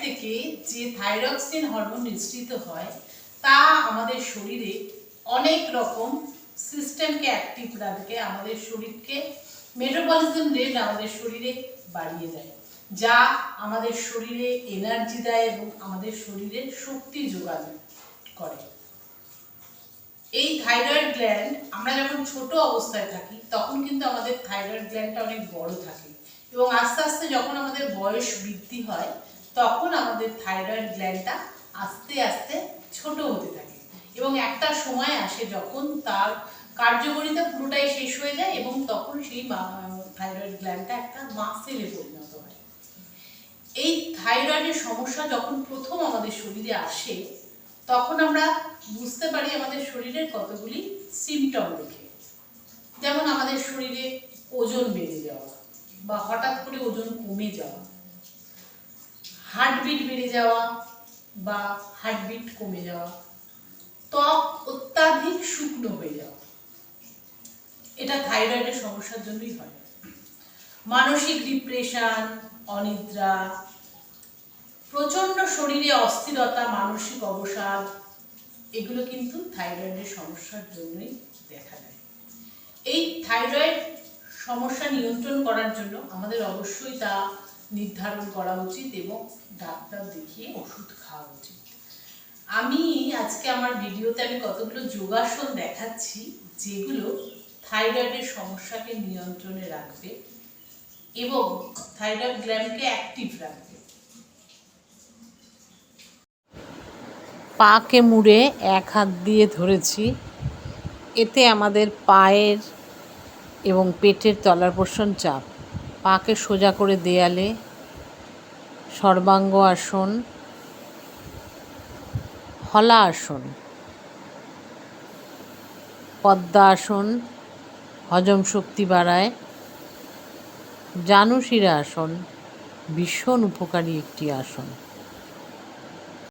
থেকে যে thyroxine hormone নিঃসৃত হয় তা আমাদের শরীরে অনেক রকম সিস্টেমকে অ্যাক্টিভ রাখে, আমাদের শরীরকে মেটাবলিজম রেট আমাদের শরীরে বাড়িয়ে দেয়, যা আমাদের শরীরে এনার্জি দেয় এবং আমাদের শরীরে শক্তি যোগান করে। এই থাইরয়েড গ্ল্যান্ড আমরা যখন ছোট অবস্থায় থাকি তখন কিন্তু আমাদের থাইরয়েড গ্ল্যান্ডটা অনেক বড় থাকে এবং আস্তে আস্তে যখন আমাদের বয়স বৃদ্ধি হয় তখন আমাদের থাইরয়েড গ্ল্যান্ডটা আস্তে আস্তে ছোট হতে থাকে এবং একটা সময় আসে যখন তার কার্যকারিতা পুরোটাই শেষ হয়ে যায় এবং তখন সেই থাইরয়েড গ্ল্যান্ডটা একটা মাসেলে পরিণত হয়। এই থাইরয়েডের সমস্যা যখন প্রথম আমাদের শরীরে আসে তখন আমরা বুঝতে পারি আমাদের শরীরের কতগুলি সিমটম দেখে, যেমন আমাদের শরীরে ওজন বেড়ে যাওয়া বা হঠাৎ করে ওজন কমে যাওয়া, হার্টবিট বেড়ে যাওয়া বা হার্টবিট কমে যাওয়া, ত্বক অত্যাধিক শুকনো হয়ে যাওয়া, এটা থাইরয়েডের সমস্যার জন্যই হয়। মানসিক ডিপ্রেশন, অনিদ্রা, প্রচণ্ড শরীরে অস্থিরতা, মানসিক অবসাদ, এগুলো কিন্তু থাইরয়েডের সমস্যার জন্যই দেখা যায়। এই থাইরয়েড সমস্যা নিয়ন্ত্রণ করার জন্য আমাদের অবশ্যই তা নির্ধারণ করা উচিত এবং ডাক্তার দেখিয়ে ওষুধ খাওয়া উচিত। আমি আজকে আমার ভিডিওতে কতগুলো যোগাসন দেখাচ্ছি যেগুলো থাইরয়েডের সমস্যাকে নিয়ন্ত্রণে রাখবে এবং থাইরয়েড গ্ল্যান্ডকে অ্যাক্টিভ রাখবে। পাকে মুড়ে এক হাত দিয়ে ধরেছি, এতে আমাদের পায়ের এবং পেটের তলার পোর্শন চাপ। পাকে সোজা করে দেয়ালে, সর্বাঙ্গ আসন, হলা আসন, পদ্মা আসন হজম শক্তি বাড়ায়, জানুশিরা আসন ভীষণ উপকারী একটি আসন।